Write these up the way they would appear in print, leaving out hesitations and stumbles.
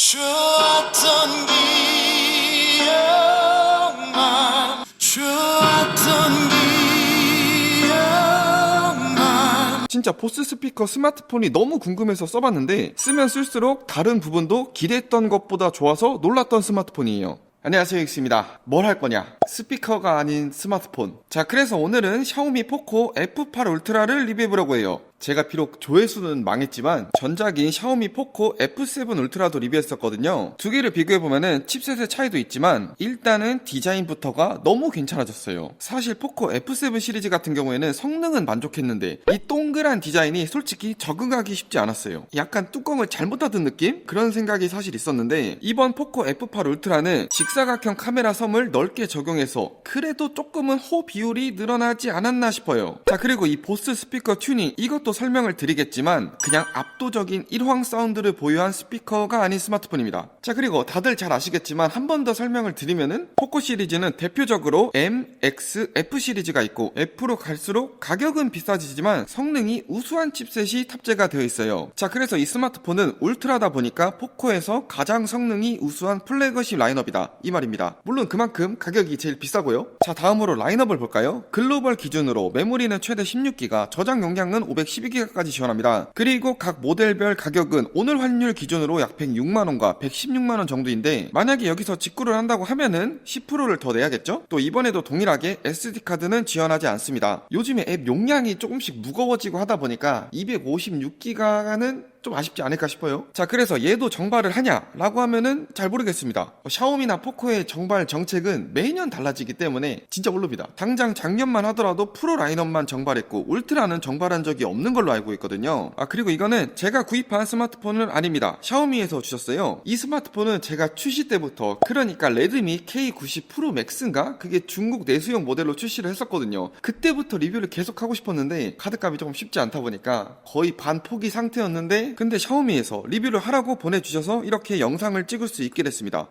좋았던 기억만 진짜 보스 스피커 스마트폰이 너무 궁금해서 써봤는데 쓰면 쓸수록 다른 부분도 기대했던 것보다 좋아서 놀랐던 스마트폰이에요. 안녕하세요, 엑스입니다. 뭘 할 거냐? 스피커가 아닌 스마트폰. 자, 그래서 오늘은 샤오미 포코 F8 울트라를 리뷰해보려고 해요. 제가 비록 조회수는 망했지만 전작인 샤오미 포코 F7 울트라도 리뷰했었거든요. 두 개를 비교해보면은 칩셋의 차이도 있지만 일단은 디자인부터가 너무 괜찮아졌어요. 사실 포코 F7 시리즈 같은 경우에는 성능은 만족했는데 이 동그란 디자인이 솔직히 적응하기 쉽지 않았어요. 약간 뚜껑을 잘못 닫은 느낌? 그런 생각이 사실 있었는데 이번 포코 F8 울트라는 직사각형 카메라 섬을 넓게 적용해서 그래도 조금은 호 비율이 늘어나지 않았나 싶어요. 자, 그리고 이 보스 스피커 튜닝, 이것도 설명을 드리겠지만 그냥 압도적인 1황 사운드를 보유한 스피커가 아닌 스마트폰입니다. 자, 그리고 다들 잘 아시겠지만 한 번 더 설명을 드리면은 포코 시리즈는 대표적으로 M, X, F 시리즈가 있고 F로 갈수록 가격은 비싸지지만 성능이 우수한 칩셋이 탑재가 되어 있어요. 자, 그래서 이 스마트폰은 울트라다 보니까 포코에서 가장 성능이 우수한 플래그십 라인업이다, 이 말입니다. 물론 그만큼 가격이 제일 비싸고요. 자, 다음으로 라인업을 볼까요? 글로벌 기준으로 메모리는 최대 16기가, 저장 용량은 512기가까지 지원합니다. 그리고 각 모델별 가격은 오늘 환율 기준으로 약 106만원과 116만원 정도인데 만약에 여기서 직구를 한다고 하면은 10%를 더 내야겠죠? 또 이번에도 동일하게 SD카드는 지원하지 않습니다. 요즘에 앱 용량이 조금씩 무거워지고 하다 보니까 256기가는 좀 아쉽지 않을까 싶어요. 자, 그래서 얘도 정발을 하냐라고 하면은 잘 모르겠습니다. 샤오미나 포코의 정발 정책은 매년 달라지기 때문에 진짜 모릅니다. 당장 작년만 하더라도 프로 라인업만 정발했고 울트라는 정발한 적이 없는 걸로 알고 있거든요. 아, 그리고 이거는 제가 구입한 스마트폰은 아닙니다. 샤오미에서 주셨어요. 이 스마트폰은 제가 출시 때부터, 그러니까 레드미 K90 프로 맥스인가? 그게 중국 내수용 모델로 출시를 했었거든요. 그때부터 리뷰를 계속 하고 싶었는데 카드값이 조금 쉽지 않다 보니까 거의 반 포기 상태였는데 근데 샤오미에서 리뷰를 하라고 보내주셔서 이렇게 영상을 찍을 수 있게 됐습니다.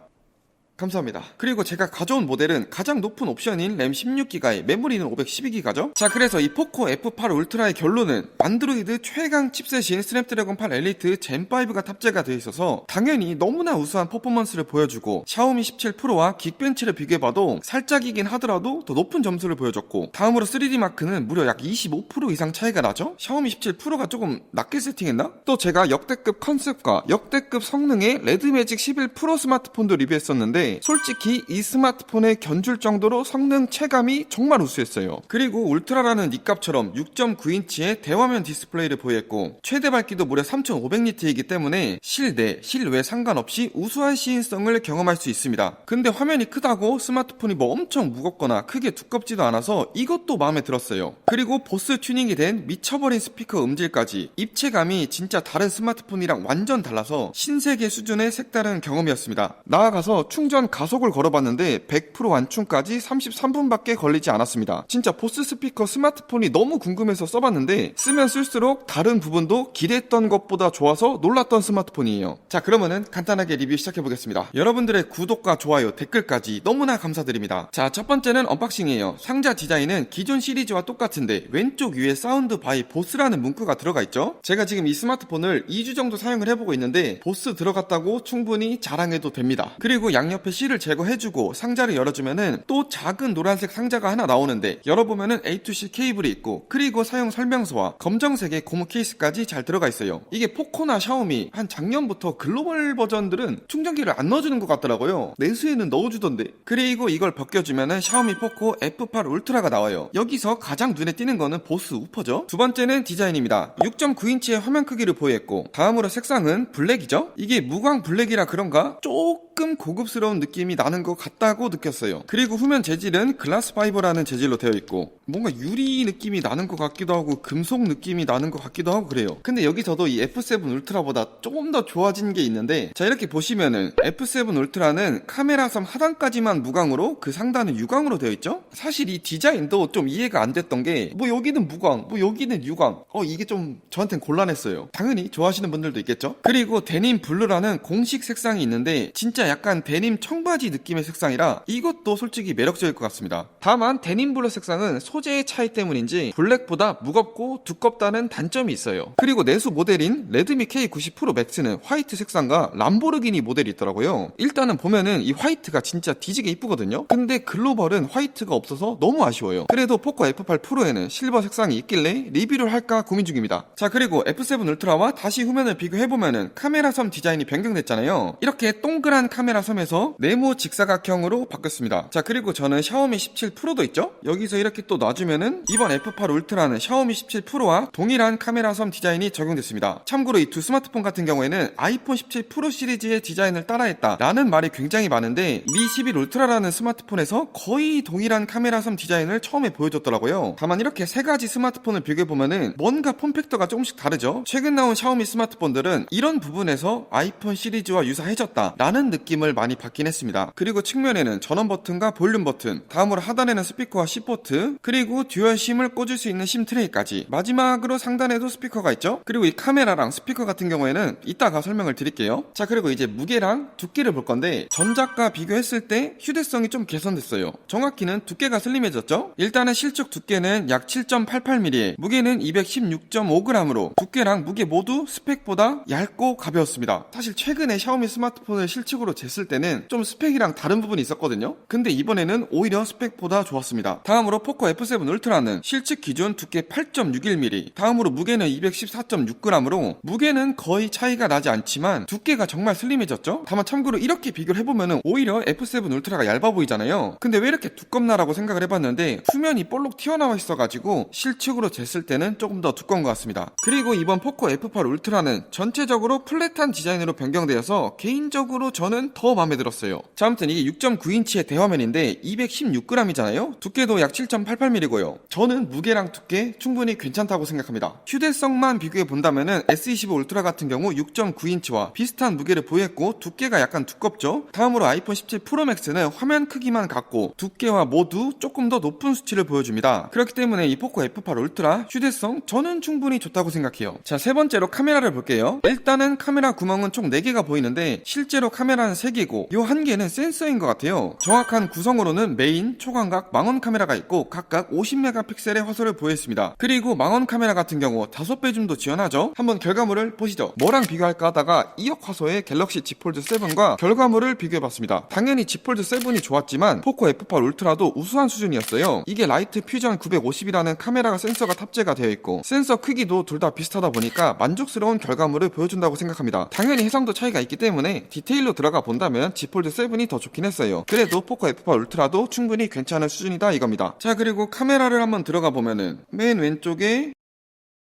감사합니다. 그리고 제가 가져온 모델은 가장 높은 옵션인 램 16기가에 메모리는 512기가죠? 자, 그래서 이 포코 F8 울트라의 결론은 안드로이드 최강 칩셋인 스냅드래곤 8 엘리트 젠5가 탑재가 되어 있어서 당연히 너무나 우수한 퍼포먼스를 보여주고 샤오미 17 프로와 긱벤치를 비교해봐도 살짝이긴 하더라도 더 높은 점수를 보여줬고 다음으로 3D 마크는 무려 약 25% 이상 차이가 나죠? 샤오미 17 프로가 조금 낮게 세팅했나? 또 제가 역대급 컨셉과 역대급 성능의 레드매직 11 프로 스마트폰도 리뷰했었는데 솔직히 이 스마트폰에 견줄 정도로 성능 체감이 정말 우수했어요. 그리고 울트라라는 닉값처럼 6.9인치의 대화면 디스플레이를 보유했고 최대 밝기도 무려 3500니트이기 때문에 실내, 실외 상관없이 우수한 시인성을 경험할 수 있습니다. 근데 화면이 크다고 스마트폰이 뭐 엄청 무겁거나 크게 두껍지도 않아서 이것도 마음에 들었어요. 그리고 보스 튜닝이 된 미쳐버린 스피커 음질까지 입체감이 진짜 다른 스마트폰이랑 완전 달라서 신세계 수준의 색다른 경험이었습니다. 나아가서 충전 가속을 걸어봤는데 100% 완충까지 33분밖에 걸리지 않았습니다. 진짜 보스 스피커 스마트폰이 너무 궁금해서 써봤는데 쓰면 쓸수록 다른 부분도 기대했던 것보다 좋아서 놀랐던 스마트폰이에요. 자, 그러면은 간단하게 리뷰 시작해보겠습니다. 여러분들의 구독과 좋아요, 댓글까지 너무나 감사드립니다. 자, 첫 번째는 언박싱이에요. 상자 디자인은 기존 시리즈와 똑같은데 왼쪽 위에 사운드 바이 보스라는 문구가 들어가 있죠? 제가 지금 이 스마트폰을 2주 정도 사용을 해보고 있는데 보스 들어갔다고 충분히 자랑해도 됩니다. 그리고 양옆에 C를 제거해주고 상자를 열어주면은 또 작은 노란색 상자가 하나 나오는데 열어보면은 A2C 케이블이 있고 그리고 사용 설명서와 검정색의 고무 케이스까지 잘 들어가 있어요. 이게 포코나 샤오미 한 작년부터 글로벌 버전들은 충전기를 안 넣어주는 것 같더라고요. 내수에는 넣어주던데. 그리고 이걸 벗겨주면은 샤오미 포코 F8 울트라가 나와요. 여기서 가장 눈에 띄는 거는 보스 우퍼죠. 두 번째는 디자인입니다. 6.9인치의 화면 크기를 보유했고 다음으로 색상은 블랙이죠. 이게 무광 블랙이라 그런가 조금 고급스러운 느낌이 나는 것 같다고 느꼈어요. 그리고 후면 재질은 글라스 파이버라는 재질로 되어 있고 뭔가 유리 느낌이 나는 것 같기도 하고 금속 느낌이 나는 것 같기도 하고 그래요. 근데 여기서도 이 F7 울트라보다 조금 더 좋아진 게 있는데 자, 이렇게 보시면은 F7 울트라는 카메라 섬 하단까지만 무광으로 그 상단은 유광으로 되어 있죠. 사실 이 디자인도 좀 이해가 안 됐던 게 뭐 여기는 무광, 뭐 여기는 유광, 이게 좀 저한텐 곤란했어요. 당연히 좋아하시는 분들도 있겠죠. 그리고 데님 블루라는 공식 색상이 있는데 진짜 약간 데님 데님 청바지 느낌의 색상이라 이것도 솔직히 매력적일 것 같습니다. 다만 데님 블루 색상은 소재의 차이 때문인지 블랙보다 무겁고 두껍다는 단점이 있어요. 그리고 내수 모델인 레드미 K90 프로 맥스는 화이트 색상과 람보르기니 모델이 있더라고요. 일단은 보면은 이 화이트가 진짜 뒤지게 이쁘거든요. 근데 글로벌은 화이트가 없어서 너무 아쉬워요. 그래도 포코 F8 프로에는 실버 색상이 있길래 리뷰를 할까 고민 중입니다. 자, 그리고 F7 울트라와 다시 후면을 비교해보면은 카메라 섬 디자인이 변경됐잖아요. 이렇게 동그란 카메라 섬에서 네모 직사각형으로 바뀌었습니다. 자, 그리고 저는 샤오미 17 프로도 있죠? 여기서 이렇게 또 놔주면은 이번 F8 울트라는 샤오미 17 프로와 동일한 카메라 섬 디자인이 적용됐습니다. 참고로 이 두 스마트폰 같은 경우에는 아이폰 17 프로 시리즈의 디자인을 따라했다 라는 말이 굉장히 많은데 미 11 울트라라는 스마트폰에서 거의 동일한 카메라 섬 디자인을 처음에 보여줬더라고요. 다만 이렇게 세 가지 스마트폰을 비교해보면은 뭔가 폼팩터가 조금씩 다르죠. 최근 나온 샤오미 스마트폰들은 이런 부분에서 아이폰 시리즈와 유사해졌다 라는 느낌을 많이 받긴 했습니다. 그리고 측면에는 전원 버튼과 볼륨 버튼, 다음으로 하단에는 스피커와 C포트, 그리고 듀얼 심을 꽂을 수 있는 심 트레이까지, 마지막으로 상단에도 스피커가 있죠. 그리고 이 카메라랑 스피커 같은 경우에는 이따가 설명을 드릴게요. 자, 그리고 이제 무게랑 두께를 볼 건데 전작과 비교했을 때 휴대성이 좀 개선됐어요. 정확히는 두께가 슬림해졌죠. 일단은 실측 두께는 약 7.88mm, 무게는 216.5g으로 두께랑 무게 모두 스펙보다 얇고 가벼웠습니다. 사실 최근에 샤오미 스마트폰을 실측으로 쟀을 때는 좀 스펙이랑 다른 부분이 있었거든요. 근데 이번에는 오히려 스펙보다 좋았습니다. 다음으로 포코 F7 울트라는 실측 기준 두께 8.61mm, 다음으로 무게는 214.6g으로 무게는 거의 차이가 나지 않지만 두께가 정말 슬림해졌죠. 다만 참고로 이렇게 비교를 해보면은 오히려 F7 울트라가 얇아 보이잖아요. 근데 왜 이렇게 두껍나라고 생각을 해봤는데 후면이 볼록 튀어나와 있어가지고 실측으로 쟀을 때는 조금 더 두꺼운 것 같습니다. 그리고 이번 포코 F8 울트라는 전체적으로 플랫한 디자인으로 변경되어서 개인적으로 저는 더 마음에 들었어요. 자, 아무튼 이게 6.9인치의 대화면인데 216g이잖아요. 두께도 약 7.88mm고요. 저는 무게랑 두께 충분히 괜찮다고 생각합니다. 휴대성만 비교해 본다면은 S25 울트라 같은 경우 6.9인치와 비슷한 무게를 보유했고 두께가 약간 두껍죠. 다음으로 아이폰 17 프로 맥스는 화면 크기만 같고 두께와 모두 조금 더 높은 수치를 보여줍니다. 그렇기 때문에 이 포코 F8 울트라 휴대성 저는 충분히 좋다고 생각해요. 자, 세 번째로 카메라를 볼게요. 일단은 카메라 구멍은 총 4개가 보이는데 실제로 카메라는 3개고 요 한 개는 센서인 것 같아요. 정확한 구성으로는 메인, 초광각, 망원 카메라가 있고 각각 50메가픽셀의 화소를 보여있습니다. 그리고 망원 카메라 같은 경우 5배 줌도 지원하죠. 한번 결과물을 보시죠. 뭐랑 비교할까 하다가 2억 화소의 갤럭시 Z 폴드 7과 결과물을 비교해봤습니다. 당연히 Z 폴드 7이 좋았지만 포코 F8 울트라도 우수한 수준이었어요. 이게 라이트 퓨전 950이라는 카메라가 센서가 탑재가 되어 있고 센서 크기도 둘 다 비슷하다 보니까 만족스러운 결과물을 보여준다고 생각합니다. 당연히 해상도 차이가 있기 때문에 디테일로 들어가 본다면 Z 폴드 7이 더 좋긴 했어요. 그래도 포코 F8 울트라도 충분히 괜찮은 수준이다 이겁니다. 자, 그리고 카메라를 한번 들어가 보면은 맨 왼쪽에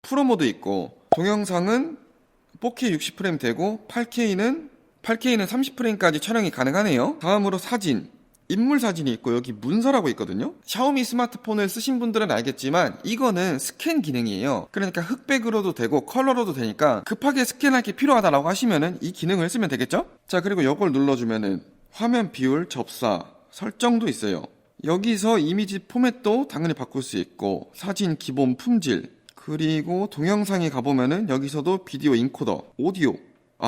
프로 모드 있고 동영상은 4K 60프레임 되고 8K는 30프레임까지 촬영이 가능하네요. 다음으로 사진, 인물 사진이 있고 여기 문서라고 있거든요. 샤오미 스마트폰을 쓰신 분들은 알겠지만 이거는 스캔 기능이에요. 그러니까 흑백으로도 되고 컬러로도 되니까 급하게 스캔할 게 필요하다라고 하시면은 이 기능을 쓰면 되겠죠? 자, 그리고 이걸 눌러주면은 화면 비율, 접사, 설정도 있어요. 여기서 이미지 포맷도 당연히 바꿀 수 있고 사진 기본 품질, 그리고 동영상에 가보면은 여기서도 비디오 인코더, 오디오,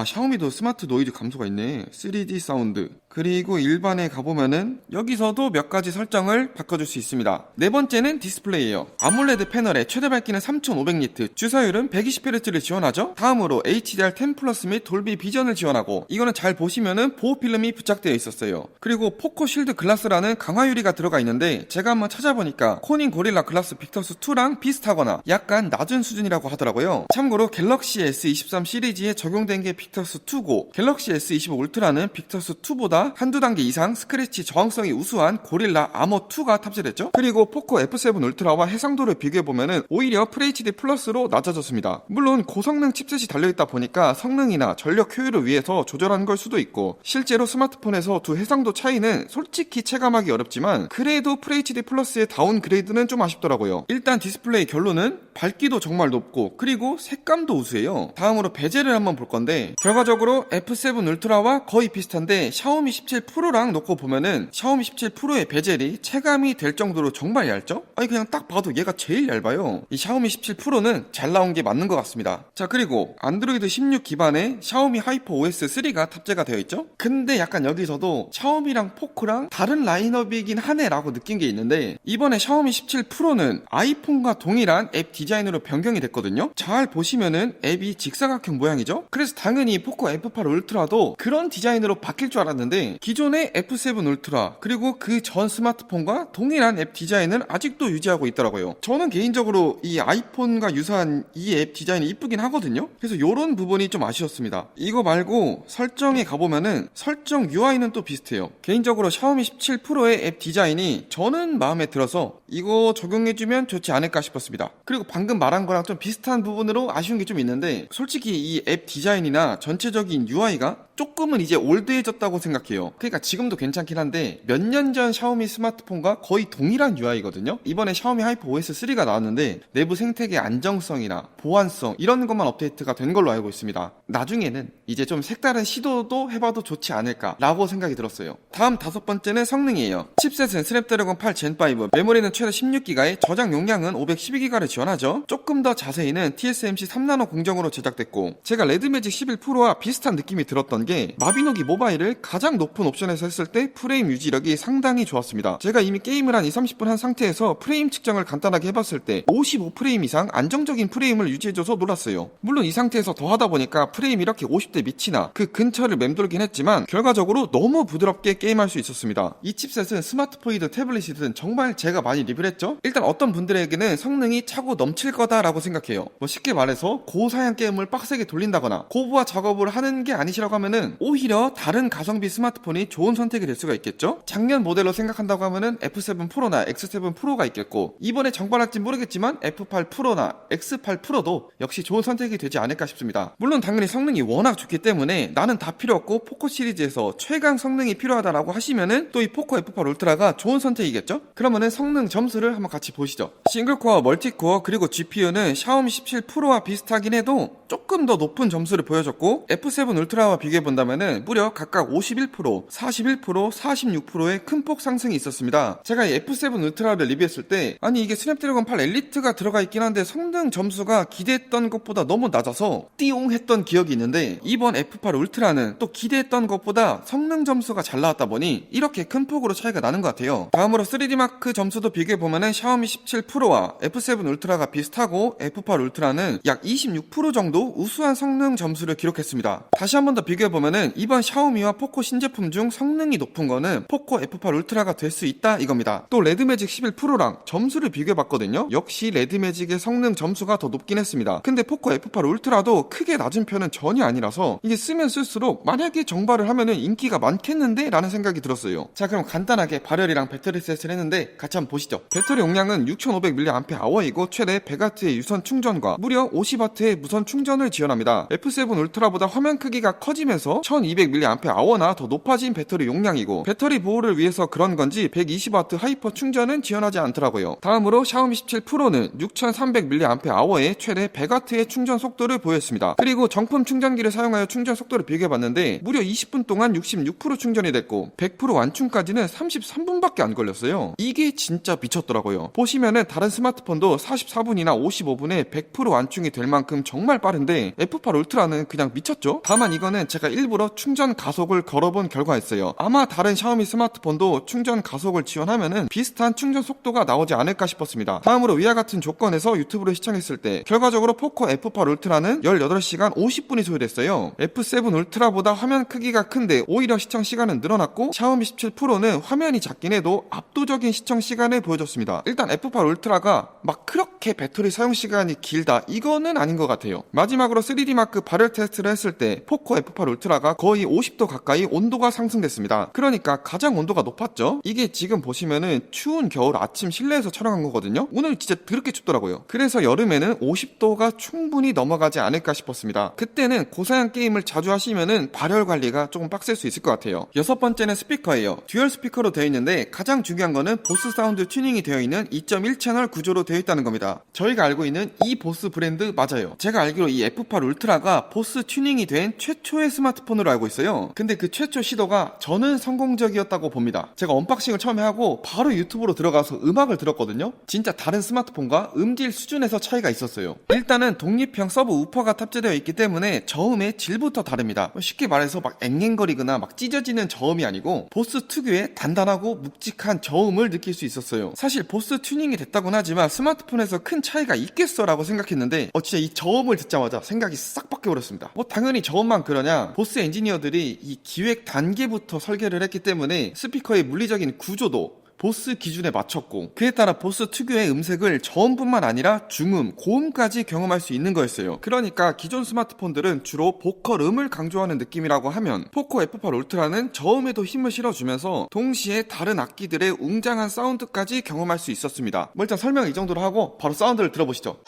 샤오미도 스마트 노이즈 감소가 있네. 3D 사운드. 그리고 일반에 가보면은 여기서도 몇 가지 설정을 바꿔줄 수 있습니다. 네 번째는 디스플레이예요. 아몰레드 패널에 최대 밝기는 3500니트, 주사율은 120Hz를 지원하죠. 다음으로 HDR10 플러스 및 돌비 비전을 지원하고 이거는 잘 보시면은 보호 필름이 부착되어 있었어요. 그리고 포코 실드 글라스라는 강화 유리가 들어가 있는데 제가 한번 찾아보니까 코닝 고릴라 글라스 빅터스2랑 비슷하거나 약간 낮은 수준이라고 하더라고요. 참고로 갤럭시 S23 시리즈에 적용된 게 빅터스2고 갤럭시 S25 울트라는 빅터스2보다 한두 단계 이상 스크래치 저항성이 우수한 고릴라 아머2가 탑재됐죠. 그리고 포코 F7 울트라와 해상도를 비교해보면 오히려 FHD 플러스로 낮아졌습니다. 물론 고성능 칩셋이 달려있다 보니까 성능이나 전력 효율을 위해서 조절한 걸 수도 있고 실제로 스마트폰에서 두 해상도 차이는 솔직히 체감하기 어렵지만 그래도 FHD 플러스의 다운그레이드는 좀 아쉽더라고요. 일단 디스플레이 결론은 밝기도 정말 높고 그리고 색감도 우수해요. 다음으로 베젤을 한번 볼 건데 결과적으로 F7 울트라와 거의 비슷한데 샤오미 17 프로랑 놓고 보면은 샤오미 17 프로의 베젤이 체감이 될 정도로 정말 얇죠? 아니 그냥 딱 봐도 얘가 제일 얇아요. 이 샤오미 17 프로는 잘 나온 게 맞는 것 같습니다. 자, 그리고 안드로이드 16 기반의 샤오미 하이퍼 OS 3가 탑재가 되어 있죠? 근데 약간 여기서도 샤오미랑 포코랑 다른 라인업이긴 하네 라고 느낀 게 있는데 이번에 샤오미 17 프로는 아이폰과 동일한 앱 디자인으로 변경이 됐거든요. 잘 보시면은 앱이 직사각형 모양이죠. 그래서 당연히 포코 F8 울트라도 그런 디자인으로 바뀔 줄 알았는데 기존의 F7 울트라 그리고 그 전 스마트폰과 동일한 앱 디자인을 아직도 유지하고 있더라고요. 저는 개인적으로 이 아이폰과 유사한 이 앱 디자인이 이쁘긴 하거든요. 그래서 이런 부분이 좀 아쉬웠습니다. 이거 말고 설정에 가보면은 설정 UI는 또 비슷해요. 개인적으로 샤오미 17 프로의 앱 디자인이 저는 마음에 들어서 이거 적용해주면 좋지 않을까 싶었습니다. 그리고 방금 말한 거랑 좀 비슷한 부분으로 아쉬운 게 좀 있는데 솔직히 이 앱 디자인이나 전체적인 UI가 조금은 이제 올드해졌다고 생각해요. 그러니까 지금도 괜찮긴 한데 몇 년 전 샤오미 스마트폰과 거의 동일한 UI거든요. 이번에 샤오미 하이퍼 OS 3가 나왔는데 내부 생태계 안정성이나 보안성 이런 것만 업데이트가 된 걸로 알고 있습니다. 나중에는 이제 좀 색다른 시도도 해봐도 좋지 않을까 라고 생각이 들었어요. 다음 다섯 번째는 성능이에요. 칩셋은 스냅드래곤 8 젠5, 메모리는 최대 16기가에 저장 용량은 512기가를 지원하죠. 조금 더 자세히는 TSMC 3나노 공정으로 제작됐고 제가 레드매직 11 프로와 비슷한 느낌이 들었던 게 마비노기 모바일을 가장 높은 옵션에서 했을 때 프레임 유지력이 상당히 좋았습니다. 제가 이미 게임을 한 2-30분 한 상태에서 프레임 측정을 간단하게 해봤을 때 55프레임 이상 안정적인 프레임을 유지해줘서 놀랐어요. 물론 이 상태에서 더 하다 보니까 프레임이 이렇게 50대 밑이나 그 근처를 맴돌긴 했지만 결과적으로 너무 부드럽게 게임할 수 있었습니다. 이 칩셋은 스마트폰이든 태블릿이든 정말 제가 많이 리뷰했죠. 일단 어떤 분들에게는 성능이 차고 넘칠 거다라고 생각해요. 뭐 쉽게 말해서 고사양 게임을 빡세게 돌린다거나 고부하 작업을 하는 게 아니시라고 하면은 오히려 다른 가성비 스마트폰이 좋은 선택이 될 수가 있겠죠. 작년 모델로 생각한다고 하면은 F7 프로나 X7 프로가 있겠고 이번에 정발할지 모르겠지만 F8 프로나 X8 프로도 역시 좋은 선택이 되지 않을까 싶습니다. 물론 당연히 성능이 워낙 좋기 때문에 나는 다 필요 없고 포코 시리즈에서 최강 성능이 필요하다라고 하시면은 또 이 포코 F8 울트라가 좋은 선택이겠죠. 그러면은 성능 점수를 한번 같이 보시죠. 싱글코어, 멀티코어 그리고 GPU는 샤오미 17 프로와 비슷하긴 해도 조금 더 높은 점수를 보여줬고 F7 울트라와 비교해본다면은 무려 각각 51%, 41%, 46%의 큰 폭 상승이 있었습니다. 제가 이 F7 울트라를 리뷰했을 때 아니 이게 스냅드래곤 8 엘리트가 들어가 있긴 한데 성능 점수가 기대했던 것보다 너무 낮아서 띠용 했던 기억이 있는데 이번 F8 울트라는 또 기대했던 것보다 성능 점수가 잘 나왔다 보니 이렇게 큰 폭으로 차이가 나는 것 같아요. 다음으로 3D마크 점수도 비교해보면은 샤오미 17 프로와 F7 울트라가 비슷하고 F8 울트라는 약 26% 정도 우수한 성능 점수를 기록했습니다. 다시 한 번 더 비교해보면은 이번 샤오미와 포코 신제품 중 성능이 높은 거는 포코 F8 울트라가 될 수 있다 이겁니다. 또 레드매직 11 프로랑 점수를 비교해봤거든요. 역시 레드매직의 성능 점수가 더 높긴 했습니다. 근데 포코 F8 울트라도 크게 낮은 편은 전혀 아니라서 이게 쓰면 쓸수록 만약에 정발을 하면은 인기가 많겠는데? 라는 생각이 들었어요. 자, 그럼 간단하게 발열이랑 배터리 테스트를 했는데 같이 한번 보시죠. 배터리 용량은 6500mAh이고 최대 100W의 유선 충전과 무려 50W의 무선 충전을 지원합니다. F7 울트라보다 화면 크기가 커지면서 1200mAh나 더 높아진 배터리 용량이고 배터리 보호를 위해서 그런 건지 120W 하이퍼 충전은 지원하지 않더라고요. 다음으로 샤오미 17 프로는 6300mAh의 최대 100W의 충전 속도를 보였습니다. 그리고 정품 충전기를 사용하여 충전 속도를 비교해봤는데 무려 20분 동안 66% 충전이 됐고 100% 완충까지는 33분밖에 안 걸렸어요. 이게 진짜 미쳤더라고요. 보시면은 다른 스마트폰도 44분이나 55분에 100% 완충이 될 만큼 정말 빠른데 F8 울트라는 그냥 미쳤죠? 다만 이거는 제가 일부러 충전 가속을 걸어본 결과였어요. 아마 다른 샤오미 스마트폰도 충전 가속을 지원하면은 비슷한 충전 속도가 나오지 않을까 싶었습니다. 다음으로 위와 같은 조건에서 유튜브를 시청했을 때 결과적으로 포코 F8 울트라는 18시간 50분이 소요됐어요. F7 울트라보다 화면 크기가 큰데 오히려 시청 시간은 늘어났고 샤오미 17 프로는 화면이 작긴 해도 압도적인 시청 시간을 보여줬습니다. 일단 F8 울트라가 막 그렇게 배터리 사용 시간이 길다 이거는 아닌 것 같아요. 마지막으로 3D마크 발열 테스트를 했을 때 포코 F8 울트라가 거의 50도 가까이 온도가 상승됐습니다. 그러니까 가장 온도가 높았죠. 이게 지금 보시면은 추운 겨울 아침 실내에서 촬영한 거거든요. 오늘 진짜 그렇게 춥더라고요. 그래서 여름에는 50도가 충분히 넘어가지 않을까 싶었습니다. 그때는 고사양 게임을 자주 하시면은 발열 관리가 조금 빡셀 수 있을 것 같아요. 여섯 번째는 스피커예요. 듀얼 스피커로 되어 있는데 가장 중요한 거는 보스 사운드 튜닝이 되어 있는 2.1채널 구조로 되어 있다는 겁니다. 저희가 알고 있는 이 보스 브랜드 맞아요. 제가 알기로 이 F8 울트라가 보스 튜닝이 된 최초의 스마트폰으로 알고 있어요. 근데 그 최초 시도가 저는 성공적이었다고 봅니다. 제가 언박싱을 처음에 하고 바로 유튜브로 들어가서 음악을 들었거든요. 진짜 다른 스마트폰과 음질 수준에서 차이가 있었어요. 일단은 독립형 서브 우퍼가 탑재되어 있기 때문에 저음의 질부터 다릅니다. 쉽게 말해서 막 앵앵거리거나 막 찢어지는 저음이 아니고 보스 특유의 단단하고 묵직한 저음을 느낄 수 있었어요. 사실 보스 튜닝이 됐다고는 하지만 스마트폰에서 큰 차이가 있겠어 라고 생각했는데 진짜 이 저음을 듣자마자 생각이 싹 바뀌어버렸습니다. 뭐 당연히 저음만 그러냐, 보스 엔지니어들이 이 기획 단계부터 설계를 했기 때문에 스피커의 물리적인 구조도 보스 기준에 맞췄고, 그에 따라 보스 특유의 음색을 저음뿐만 아니라 중음, 고음까지 경험할 수 있는 거였어요. 그러니까 기존 스마트폰들은 주로 보컬음을 강조하는 느낌이라고 하면 포코 F8 울트라는 저음에도 힘을 실어주면서 동시에 다른 악기들의 웅장한 사운드까지 경험할 수 있었습니다. 뭐 일단 설명을 이 정도로 하고 바로 사운드를 들어보시죠.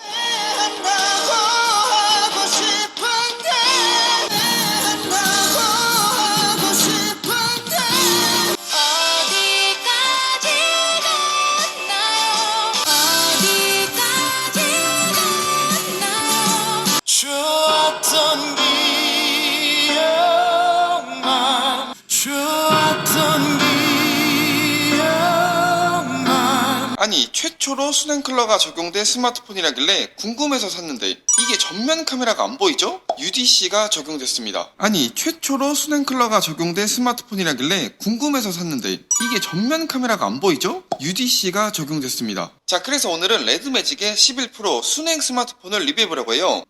좋았던 기억만. 아니, 최초로 수냉클러가 적용된 스마트폰이라길래 궁금해서 샀는데 이게 전면 카메라가 안 보이죠? UDC가 적용됐습니다. 아니, 최초로 수냉클러가 적용된 스마트폰이라길래 궁금해서 샀는데 이게 전면 카메라가 안 보이죠? UDC가 적용됐습니다. 자, 그래서 오늘은 레드매직의 11 프로 순행 스마트폰을 리뷰해보려고 해요.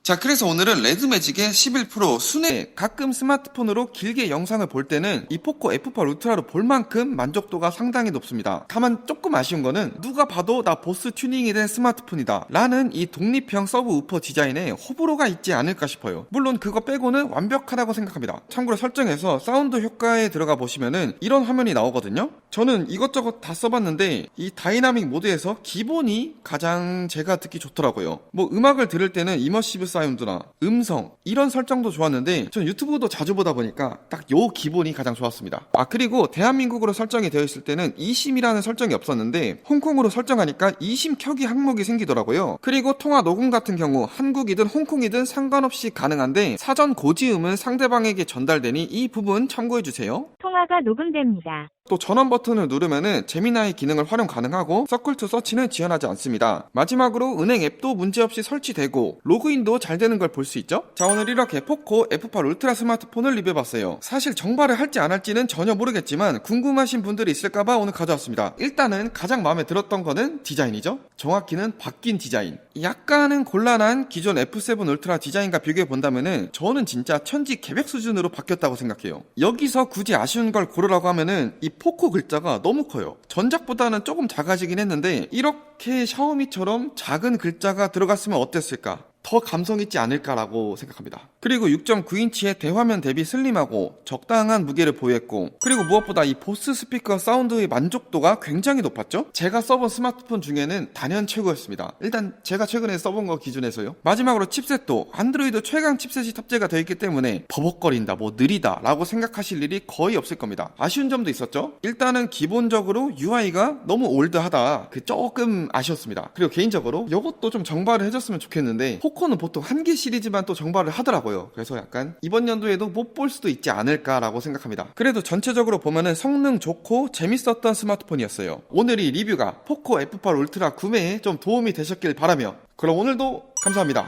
가끔 스마트폰으로 길게 영상을 볼 때는 이 포코 F8 울트라로 볼 만큼 만족도가 상당히 높습니다. 다만 조금 아쉬운 거는 누가 봐도 나 보스 튜닝이 된 스마트폰이다 라는 이 독립형 서브 우퍼 디자인에 호불호가 있지 않을까 싶어요. 물론 그거 빼고는 완벽하다고 생각합니다. 참고로 설정에서 사운드 효과에 들어가 보시면은 이런 화면이 나오거든요. 저는 이것저것 다 써봤는데 이 다이나믹 모드에서 기본이 가장 제가 듣기 좋더라고요. 뭐 음악을 들을 때는 이머시브 사운드나 음성 이런 설정도 좋았는데 전 유튜브도 자주 보다 보니까 딱 요 기본이 가장 좋았습니다. 그리고 대한민국으로 설정이 되어 있을 때는 eSIM이라는 설정이 없었는데 홍콩으로 설정하니까 eSIM 켜기 항목이 생기더라고요. 그리고 통화 녹음 같은 경우 한국이든 홍콩이든 상관없이 가능한데 사전 고지음은 상대방에게 전달되니 이 부분 참고해주세요. 통화가 녹음됩니다. 또 전원 버튼을 누르면은 제미나이 기능을 활용 가능하고 서클 투 서치는 지원하지 않습니다. 마지막으로 은행 앱도 문제없이 설치되고 로그인도 잘 되는 걸 볼 수 있죠? 자, 오늘 이렇게 포코 F8 울트라 스마트폰을 리뷰해봤어요. 사실 정발을 할지 안 할지는 전혀 모르겠지만 궁금하신 분들이 있을까봐 오늘 가져왔습니다. 일단은 가장 마음에 들었던 거는 디자인이죠. 정확히는 바뀐 디자인. 약간은 곤란한 기존 F7 울트라 디자인과 비교해본다면은 저는 진짜 천지 개벽 수준으로 바뀌었다고 생각해요. 여기서 굳이 아쉬운 걸 고르라고 하면은 이 포코 글자가 너무 커요. 전작보다는 조금 작아지긴 했는데 이렇게 샤오미처럼 작은 글자가 들어갔으면 어땠을까? 더 감성있지 않을까라고 생각합니다. 그리고 6.9인치의 대화면 대비 슬림하고 적당한 무게를 보유했고, 그리고 무엇보다 이 보스 스피커 사운드의 만족도가 굉장히 높았죠? 제가 써본 스마트폰 중에는 단연 최고였습니다. 일단 제가 최근에 써본 거 기준에서요. 마지막으로 칩셋도 안드로이드 최강 칩셋이 탑재가 되어 있기 때문에 버벅거린다, 뭐 느리다 라고 생각하실 일이 거의 없을 겁니다. 아쉬운 점도 있었죠? 일단은 기본적으로 UI가 너무 올드하다, 조금 아쉬웠습니다. 그리고 개인적으로 이것도 좀 정발을 해줬으면 좋겠는데 포코는 보통 한 개 시리즈만 또 정발을 하더라고요. 그래서 약간 이번 연도에도 못 볼 수도 있지 않을까라고 생각합니다. 그래도 전체적으로 보면은 성능 좋고 재밌었던 스마트폰이었어요. 오늘 이 리뷰가 포코 F8 울트라 구매에 좀 도움이 되셨길 바라며, 그럼 오늘도 감사합니다.